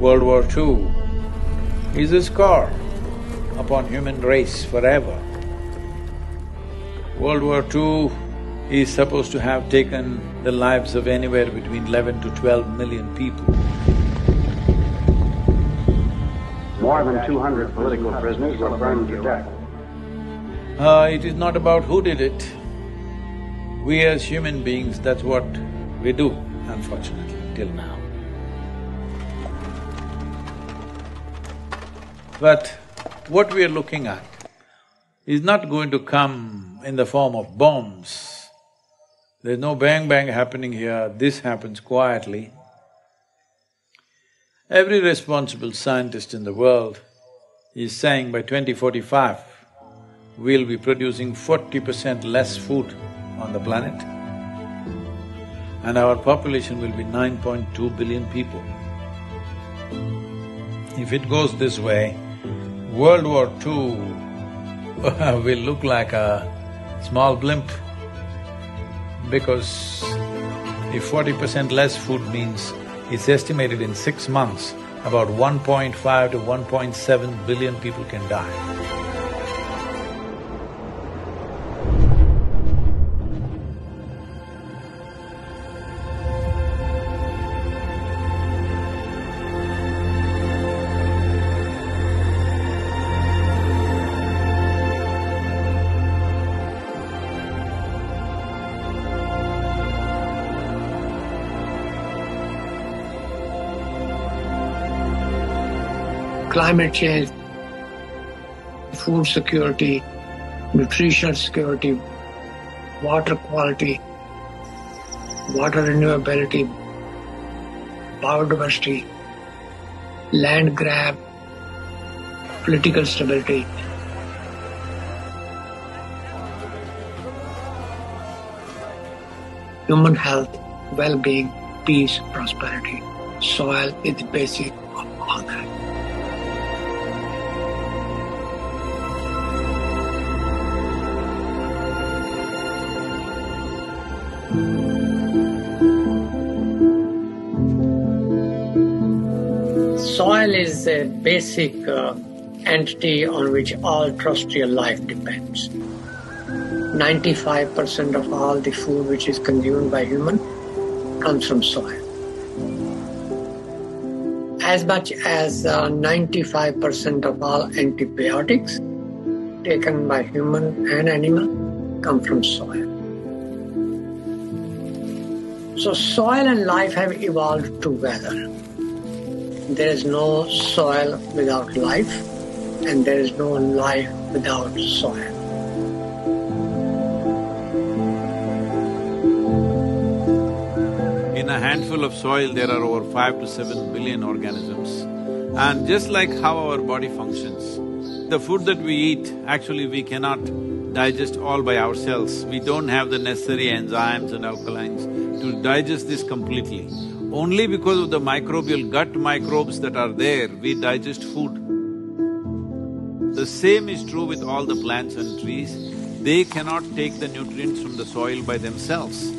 World War II is a scar upon human race forever. World War II is supposed to have taken the lives of anywhere between 11 to 12 million people. More than 200 political prisoners were burned to death. It is not about who did it. We as human beings, that's what we do, unfortunately, till now. But what we are looking at is not going to come in the form of bombs. There's no bang-bang happening here, this happens quietly. Every responsible scientist in the world is saying by 2045, we'll be producing 40% less food on the planet and our population will be 9.2 billion people. If it goes this way, World War II will look like a small blimp, because if 40% less food means it's estimated in 6 months, about 1.5 to 1.7 billion people can die. Climate change, food security, nutritional security, water quality, water renewability, biodiversity, land grab, political stability. Human health, well-being, peace, prosperity. Soil is the basic of all that. Soil is a basic entity on which all terrestrial life depends. 95% of all the food which is consumed by human comes from soil. As much as 95% of all antibiotics taken by human and animal come from soil. So soil and life have evolved together. There is no soil without life, and there is no life without soil. In a handful of soil, there are over 5 to 7 billion organisms. And just like how our body functions, the food that we eat, actually we cannot digest all by ourselves. We don't have the necessary enzymes and alkalines to digest this completely. Only because of the microbial gut microbes that are there, we digest food. The same is true with all the plants and trees. They cannot take the nutrients from the soil by themselves.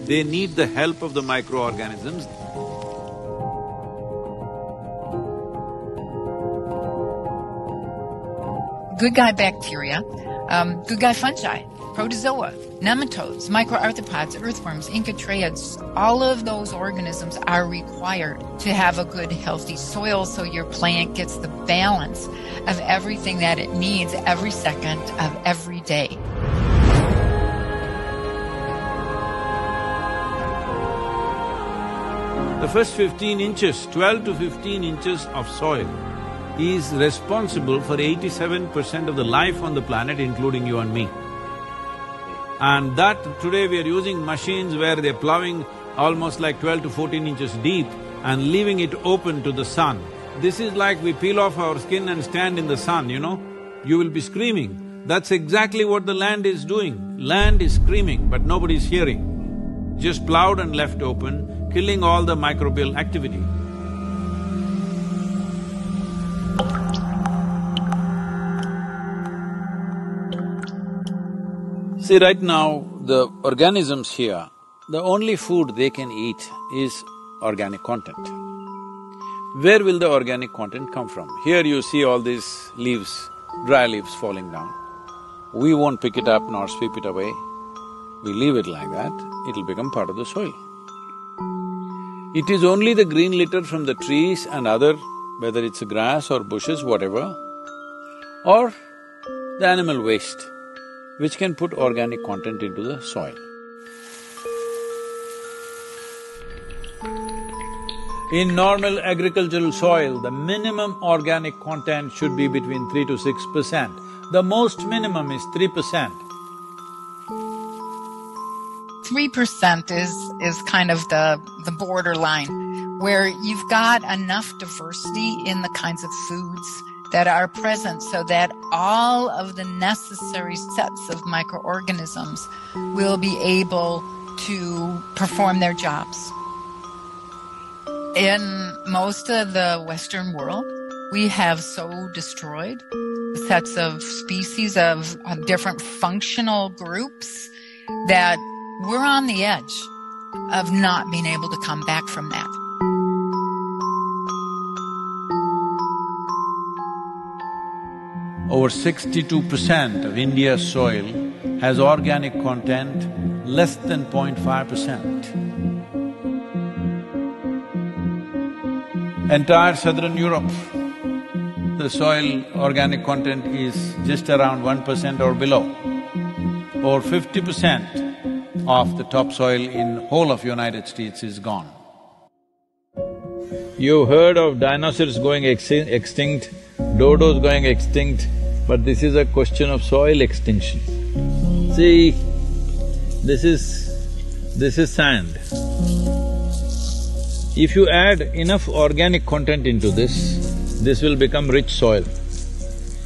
They need the help of the microorganisms. Good guy bacteria, good guy fungi, protozoa, nematodes, microarthropods, earthworms, incatriids, all of those organisms are required to have a good, healthy soil so your plant gets the balance of everything that it needs every second of every day. The first 15 inches, 12 to 15 inches of soil is responsible for 87% of the life on the planet, including you and me. And that today we are using machines where they're plowing almost like 12 to 14 inches deep and leaving it open to the sun. This is like we peel off our skin and stand in the sun, you know? You will be screaming. That's exactly what the land is doing. Land is screaming, but nobody's hearing. Just plowed and left open, killing all the microbial activity. See, right now, the organisms here, the only food they can eat is organic content. where will the organic content come from? Here you see all these leaves, dry leaves falling down. We won't pick it up nor sweep it away. We leave it like that, it'll become part of the soil. It is only the green litter from the trees and other, whether it's grass or bushes, whatever, or the animal waste, which can put organic content into the soil. In normal agricultural soil, the minimum organic content should be between 3 to 6%. The most minimum is 3%. 3% is kind of the borderline, where you've got enough diversity in the kinds of foods that are present so that all of the necessary sets of microorganisms will be able to perform their jobs. In most of the Western world, we have so destroyed sets of species of different functional groups that we're on the edge of not being able to come back from that. Over 62% of India's soil has organic content less than 0.5%. Entire southern Europe, the soil organic content is just around 1% or below. Over 50% of the topsoil in whole of United States is gone. You've heard of dinosaurs going extinct, dodos going extinct, but this is a question of soil extinction. See, this is sand. If you add enough organic content into this will become rich soil.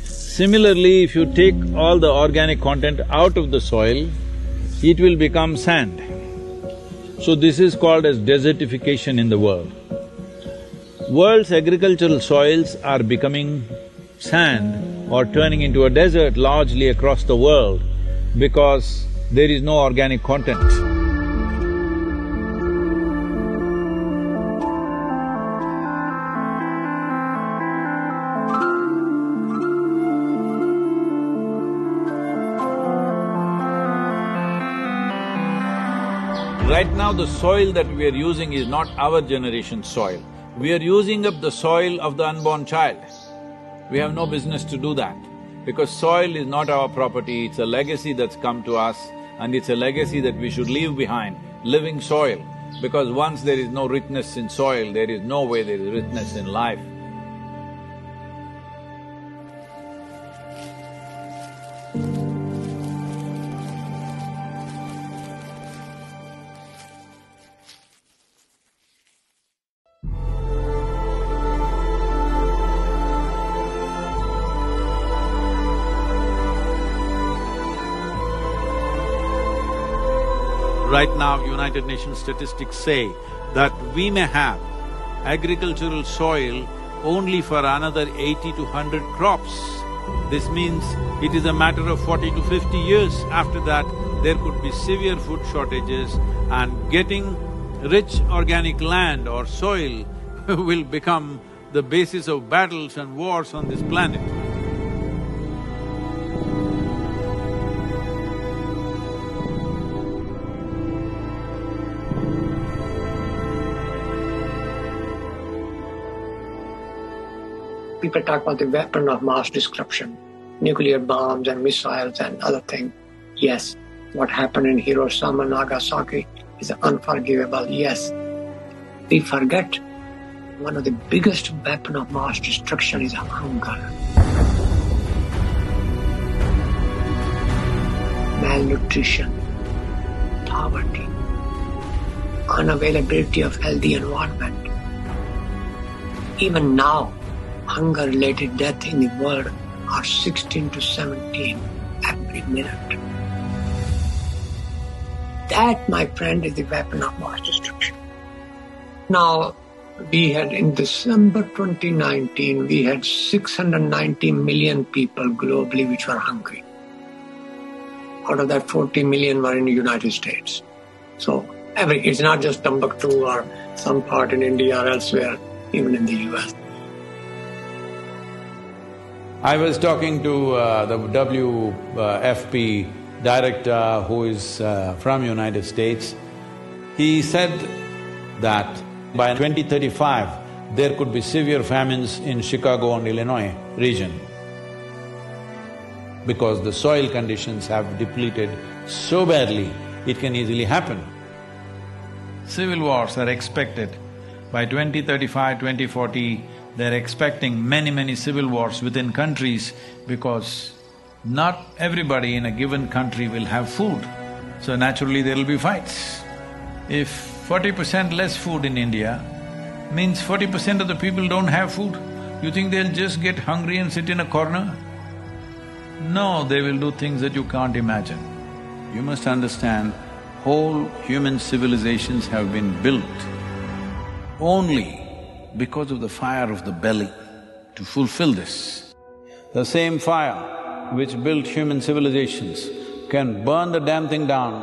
Similarly, if you take all the organic content out of the soil, it will become sand. So this is called as desertification in the world. World's agricultural soils are becoming sand or turning into a desert largely across the world because there is no organic content. Right now, the soil that we are using is not our generation's soil. We are using up the soil of the unborn child. We have no business to do that, because soil is not our property, it's a legacy that's come to us, and it's a legacy that we should leave behind, living soil. Because once there is no richness in soil, there is no way there is richness in life. Right now, United Nations statistics say that we may have agricultural soil only for another 80 to 100 crops. This means it is a matter of 40 to 50 years. After that, there could be severe food shortages, and getting rich organic land or soil will become the basis of battles and wars on this planet. People talk about the weapon of mass destruction, nuclear bombs and missiles and other things. Yes, what happened in Hiroshima and Nagasaki is unforgivable, yes. We forget one of the biggest weapons of mass destruction is hunger. Malnutrition, poverty, unavailability of healthy environment. Even now, hunger-related deaths in the world are 16 to 17 every minute. That, my friend, is the weapon of mass destruction. Now, we had in December 2019, we had 690 million people globally which were hungry. Out of that, 40 million were in the United States. So, it's not just Timbuktu or some part in India or elsewhere. even in the US. I was talking to the WFP director who is from United States. He said that by 2035, there could be severe famines in Chicago and Illinois region because the soil conditions have depleted so badly, it can easily happen. Civil wars are expected. By 2035, 2040, they're expecting many civil wars within countries because not everybody in a given country will have food, so naturally there'll be fights. If 40% less food in India means 40% of the people don't have food, you think they'll just get hungry and sit in a corner? No, they will do things that you can't imagine. You must understand, whole human civilizations have been built only because of the fire of the belly to fulfill this. The same fire which built human civilizations can burn the damn thing down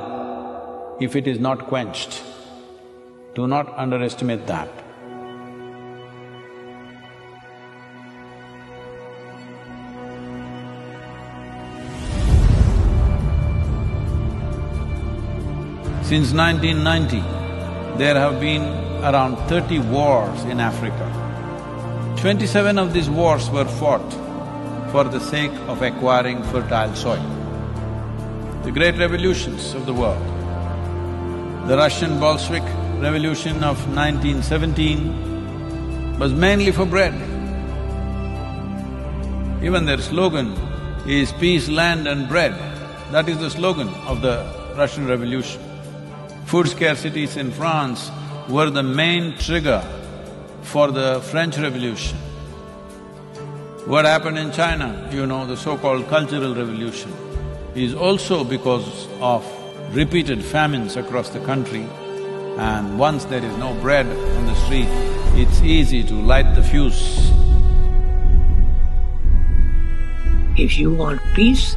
if it is not quenched. Do not underestimate that. Since 1990, there have been around 30 wars in Africa. 27 of these wars were fought for the sake of acquiring fertile soil. The great revolutions of the world. The Russian Bolshevik Revolution of 1917 was mainly for bread. Even their slogan is peace, land and bread. That is the slogan of the Russian Revolution. Food scarcities in France were the main trigger for the French Revolution. What happened in China, you know, the so-called Cultural Revolution, is also because of repeated famines across the country, and once there is no bread on the street, it's easy to light the fuse. If you want peace,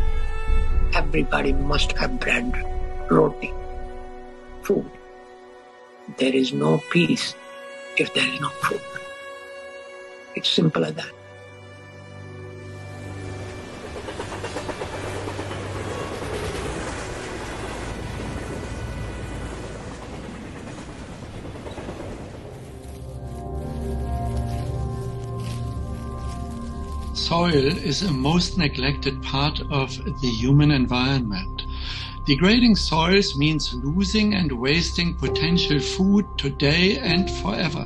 everybody must have bread, roti, food. There is no peace if there is no food. It's simple as that. Soil is a most neglected part of the human environment. Degrading soils means losing and wasting potential food today and forever.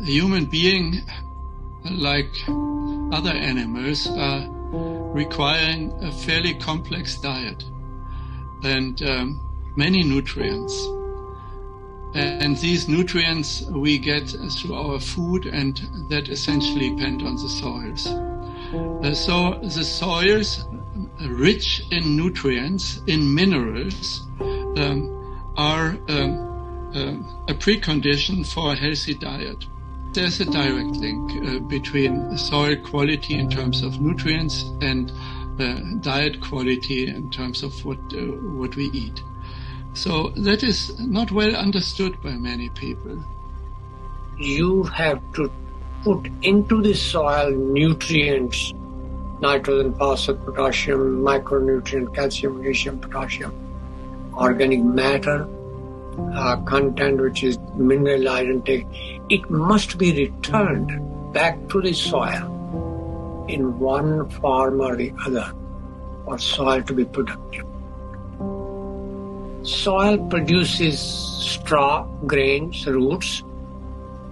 A human being, like other animals, are requiring a fairly complex diet and many nutrients. And these nutrients we get through our food, and that essentially depend on the soils. So the soils, rich in nutrients, in minerals, are a precondition for a healthy diet. There's a direct link between soil quality in terms of nutrients and diet quality in terms of what we eat. So that is not well understood by many people. You have to put into the soil nutrients, nitrogen, phosphorus, potassium, micronutrient, calcium, magnesium, potassium, organic matter, content which is mineralized and take. It must be returned back to the soil in one form or the other for soil to be productive. Soil produces straw, grains, roots.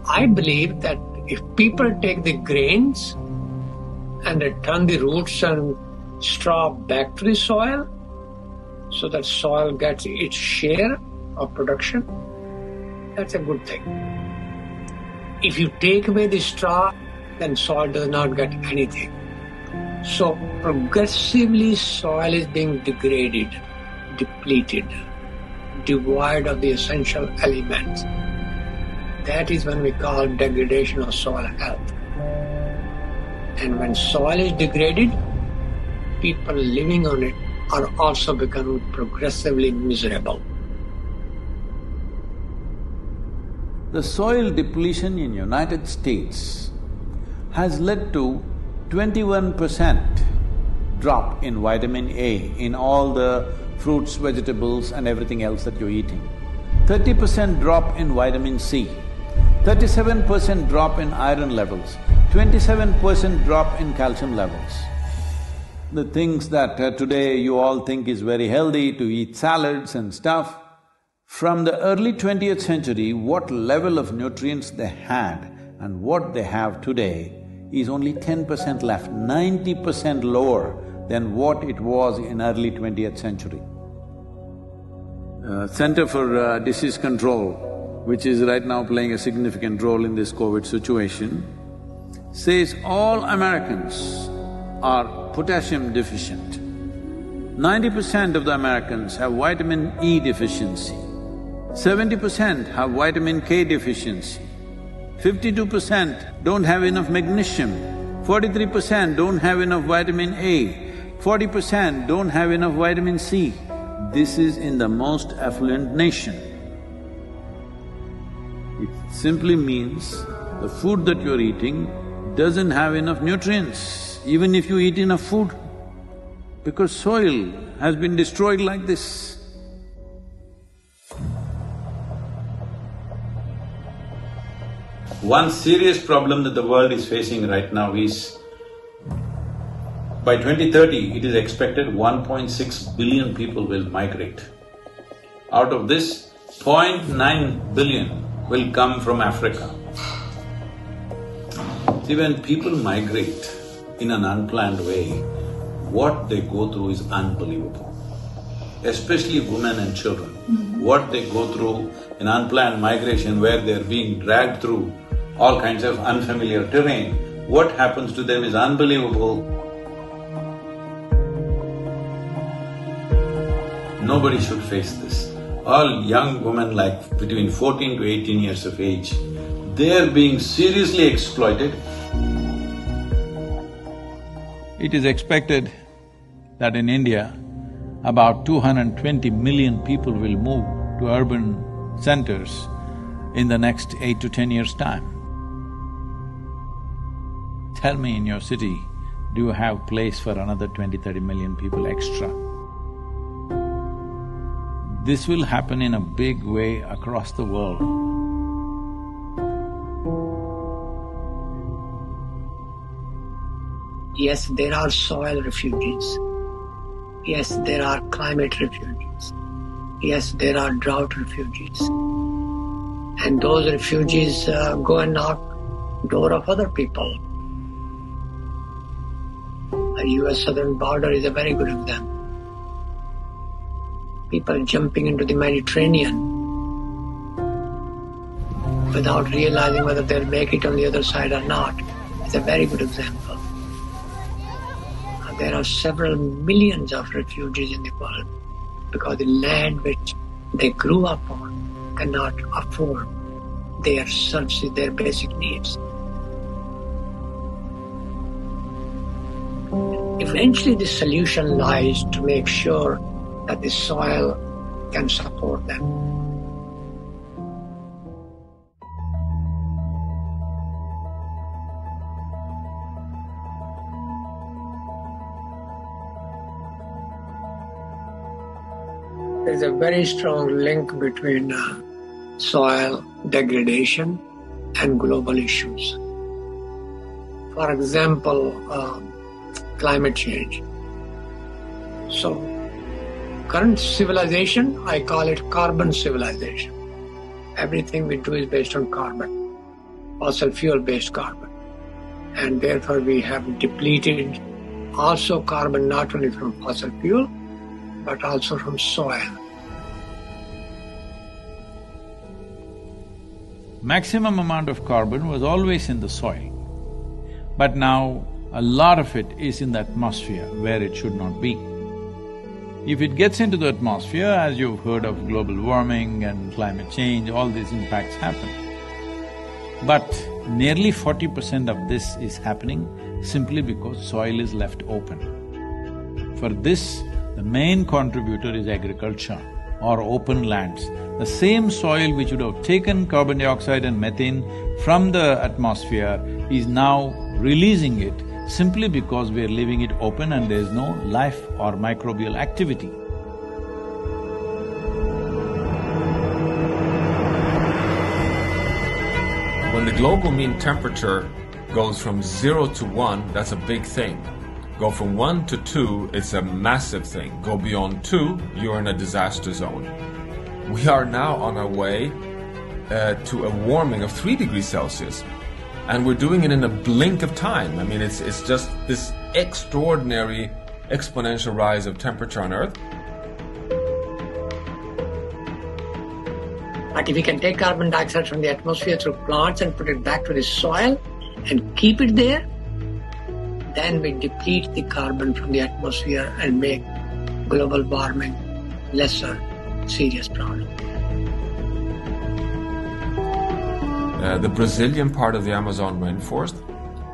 I believe that if people take the grains and return the roots and straw back to the soil, so that soil gets its share of production, that's a good thing. If you take away the straw, then soil does not get anything. So progressively soil is being degraded, depleted, devoid of the essential elements. That is when we call degradation of soil health. And when soil is degraded, people living on it are also becoming progressively miserable. The soil depletion in United States has led to 21% drop in vitamin A in all the fruits, vegetables and everything else that you're eating. 30% drop in vitamin C, 37% drop in iron levels, 27% drop in calcium levels. The things that today you all think is very healthy to eat salads and stuff, from the early 20th century, what level of nutrients they had and what they have today is only 10% left, 90% lower than what it was in early 20th century. Center for Disease Control, which is right now playing a significant role in this COVID situation, says all Americans are potassium deficient. 90% of the Americans have vitamin E deficiency, 70% have vitamin K deficiency, 52% don't have enough magnesium, 43% don't have enough vitamin A, 40% don't have enough vitamin C. This is in the most affluent nation. It simply means the food that you're eating doesn't have enough nutrients, even if you eat enough food, because soil has been destroyed like this. One serious problem that the world is facing right now is, by 2030, it is expected 1.6 billion people will migrate. Out of this, 0.9 billion will come from Africa. See, when people migrate in an unplanned way, what they go through is unbelievable. Especially women and children. What they go through in unplanned migration where they're being dragged through all kinds of unfamiliar terrain, what happens to them is unbelievable. Nobody should face this. All young women like between 14 to 18 years of age, they're being seriously exploited. It is expected that in India, about 220 million people will move to urban centers in the next 8 to 10 years' time. Tell me, in your city, do you have place for another 20-30 million people extra? This will happen in a big way across the world. Yes, there are soil refugees. Yes, there are climate refugees. Yes, there are drought refugees. And those refugees go and knock door of other people. The US southern border is a very good example. People jumping into the Mediterranean without realizing whether they'll make it on the other side or not. It's a very good example. There are several millions of refugees in the world because the land which they grew up on cannot afford their services, their basic needs. Eventually the solution lies to make sure that the soil can support them. There's a very strong link between soil degradation and global issues. For example, climate change. So, current civilization, I call it carbon civilization. Everything we do is based on carbon, fossil fuel-based carbon. And therefore we have depleted also carbon not only from fossil fuel, but also from soil. Maximum amount of carbon was always in the soil, but now a lot of it is in the atmosphere where it should not be. If it gets into the atmosphere, as you've heard of global warming and climate change, all these impacts happen. But nearly 40% of this is happening simply because soil is left open. For this, the main contributor is agriculture or open lands, the same soil which would have taken carbon dioxide and methane from the atmosphere is now releasing it simply because we are leaving it open and there is no life or microbial activity. When the global mean temperature goes from 0 to 1, that's a big thing. Go from 1 to 2, it's a massive thing. Go beyond 2, you're in a disaster zone. We are now on our way to a warming of 3 degrees Celsius. And we're doing it in a blink of time. I mean, it's just this extraordinary exponential rise of temperature on Earth. But if we can take carbon dioxide from the atmosphere through plants and put it back to the soil and keep it there, then we deplete the carbon from the atmosphere and make global warming lesser serious problem. The Brazilian part of the Amazon rainforest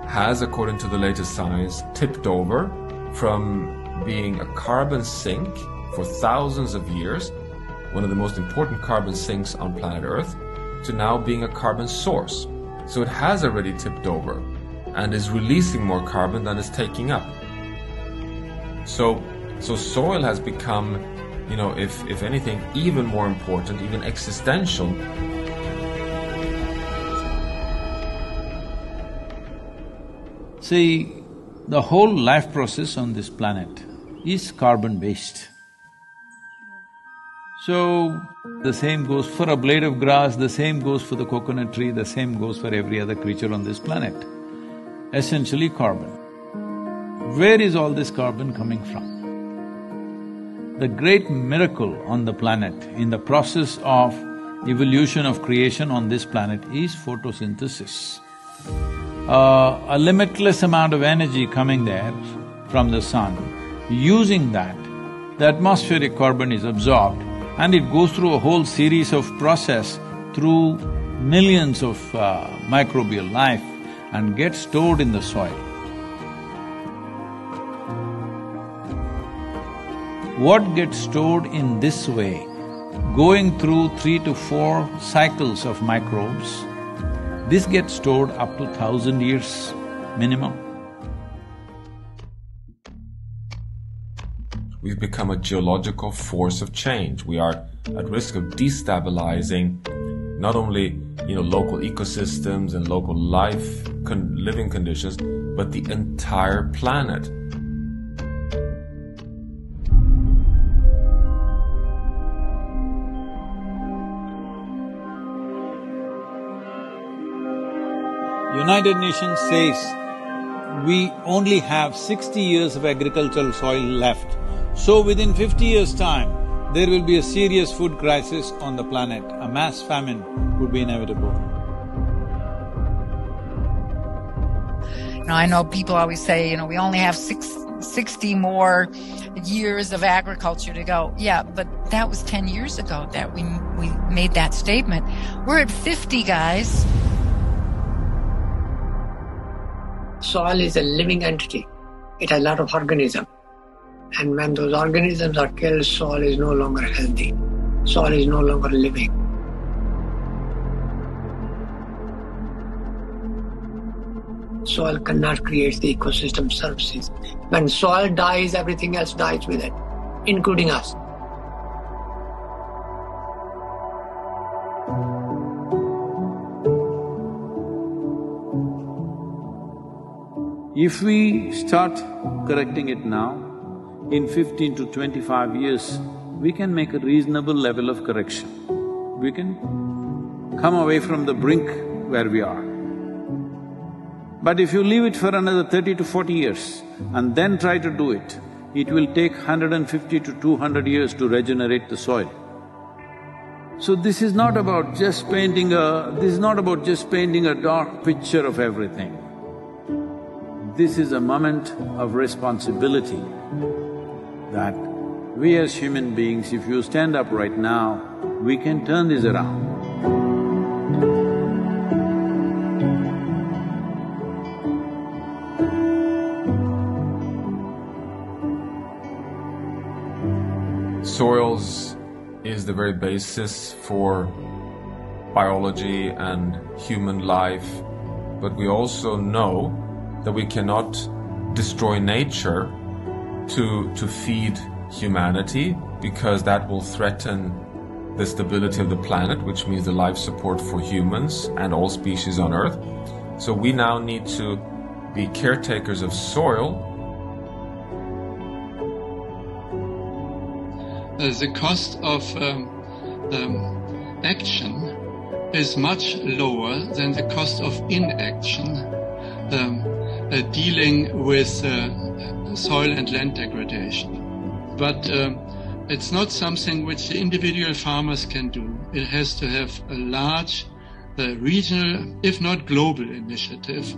has, according to the latest science, tipped over from being a carbon sink for thousands of years, one of the most important carbon sinks on planet Earth, to now being a carbon source. So it has already tipped over and is releasing more carbon than it's taking up. So soil has become, you know, if anything, even more important, even existential. See, the whole life process on this planet is carbon-based. So, the same goes for a blade of grass, the same goes for the coconut tree, the same goes for every other creature on this planet. Essentially carbon. Where is all this carbon coming from? The great miracle on the planet, in the process of evolution of creation on this planet, is photosynthesis. A limitless amount of energy coming there from the sun. Using that, the atmospheric carbon is absorbed and it goes through a whole series of process through millions of microbial life and gets stored in the soil. What gets stored in this way, going through 3 to 4 cycles of microbes, this gets stored up to 1,000 years minimum. We've become a geological force of change. We are at risk of destabilizing not only, you know, local ecosystems and local living conditions, but the entire planet. United Nations says we only have 60 years of agricultural soil left. So within 50 years' time, there will be a serious food crisis on the planet. A mass famine would be inevitable. Now, I know people always say, we only have 60 more years of agriculture to go. Yeah, but that was 10 years ago that we made that statement. We're at 50, guys. Soil is a living entity. It has a lot of organisms. And when those organisms are killed, soil is no longer healthy. Soil is no longer living. Soil cannot create the ecosystem services. When soil dies, everything else dies with it, including us. If we start correcting it now, in 15 to 25 years, we can make a reasonable level of correction. We can come away from the brink where we are. But if you leave it for another 30 to 40 years and then try to do it, it will take 150 to 200 years to regenerate the soil. So this is not about just painting a… this is not about just painting a dark picture of everything. This is a moment of responsibility that we as human beings, if you stand up right now, we can turn this around. Soils is the very basis for biology and human life, but we also know that we cannot destroy nature to feed humanity, because that will threaten the stability of the planet, which means the life support for humans and all species on Earth. So we now need to be caretakers of soil. The cost of action is much lower than the cost of inaction, dealing with soil and land degradation. But it's not something which the individual farmers can do. It has to have a large regional, if not global, initiative.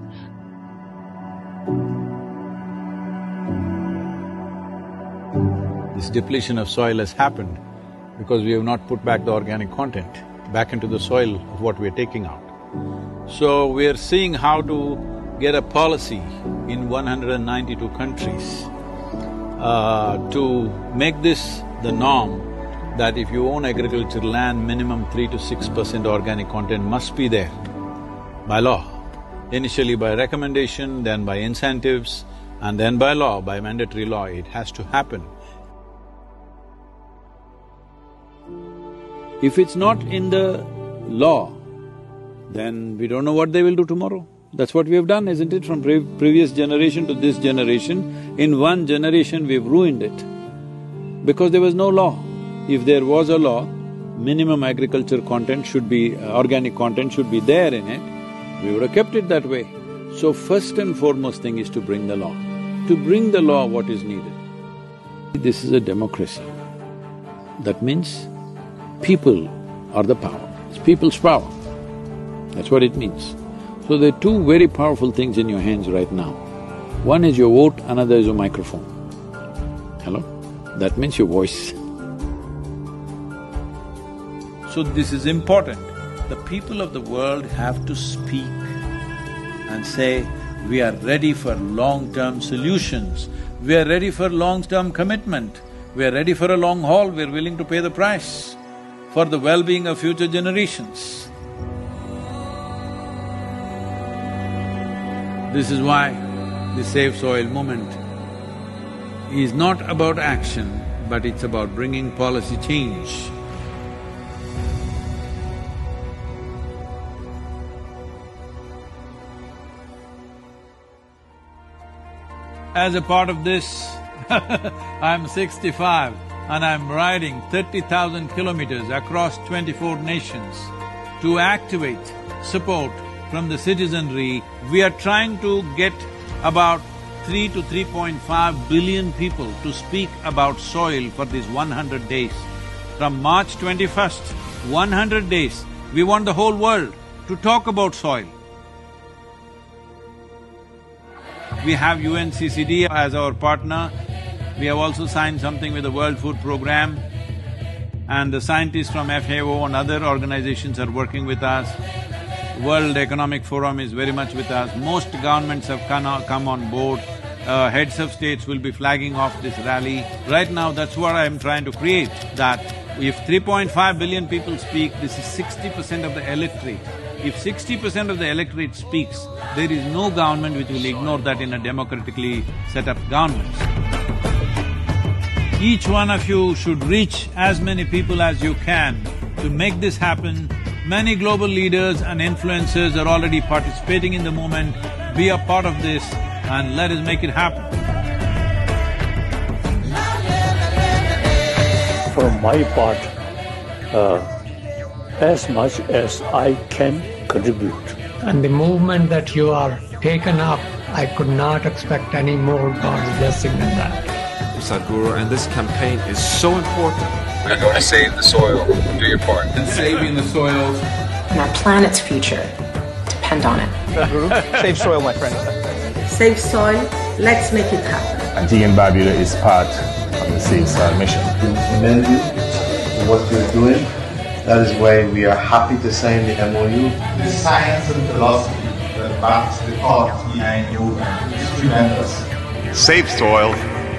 This depletion of soil has happened because we have not put back the organic content back into the soil of what we are taking out. So we are seeing how to get a policy in 192 countries to make this the norm, that if you own agricultural land, minimum 3 to 6% organic content must be there by law. Initially by recommendation, then by incentives, and then by law, by mandatory law, it has to happen. If it's not in the law, then we don't know what they will do tomorrow. That's what we have done, isn't it? From previous generation to this generation, in one generation we've ruined it because there was no law. If there was a law, minimum agriculture content should be… organic content should be there in it, we would have kept it that way. So first and foremost thing is to bring the law. To bring the law, what is needed? This is a democracy. That means people are the power, it's people's power. That's what it means. So there are two very powerful things in your hands right now. One is your vote, another is your microphone. Hello? That means your voice. So this is important. The people of the world have to speak and say, we are ready for long-term solutions, we are ready for long-term commitment, we are ready for a long haul, we are willing to pay the price for the well-being of future generations. This is why the Save Soil movement is not about action, but it's about bringing policy change. As a part of this, I'm 65 and I'm riding 30,000 kilometers across 24 nations to activate support from the citizenry. We are trying to get about 3 to 3.5 billion people to speak about soil for these 100 days. From March 21st, 100 days, we want the whole world to talk about soil. We have UNCCD as our partner. We have also signed something with the World Food Programme, and the scientists from FAO and other organizations are working with us. World Economic Forum is very much with us. Most governments have come on board. Heads of states will be flagging off this rally. Right now, that's what I'm trying to create, that if 3.5 billion people speak, this is 60% of the electorate. If 60% of the electorate speaks, there is no government which will ignore that in a democratically set up government. Each one of you should reach as many people as you can to make this happen. Many global leaders and influencers are already participating in the movement. Be a part of this and let us make it happen. For my part, as much as I can contribute. And the movement that you are taken up, I could not expect any more God's blessing than that. Sadhguru, and this campaign is so important. We're going to save the soil. Do your part. And saving the soils. And our planet's future depend on it. Sadhguru, save soil, my friend. Save soil, let's make it happen. And TN Babula is part of the Save Soil mission. We commend you for what you're doing. That is why we are happy to sign the MOU. The science and philosophy that backs the thought behind yoga is tremendous. Save soil,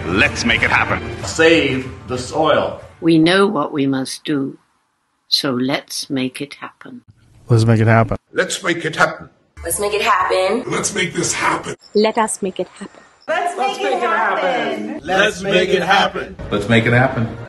let's make it happen. Save the soil. We know what we must do, so let's make it happen. Let's make it happen. Let's make it happen. Let's make it happen. Let's make this happen. Let us make it happen. Let's make it happen. Let's make it happen. Let's make it happen.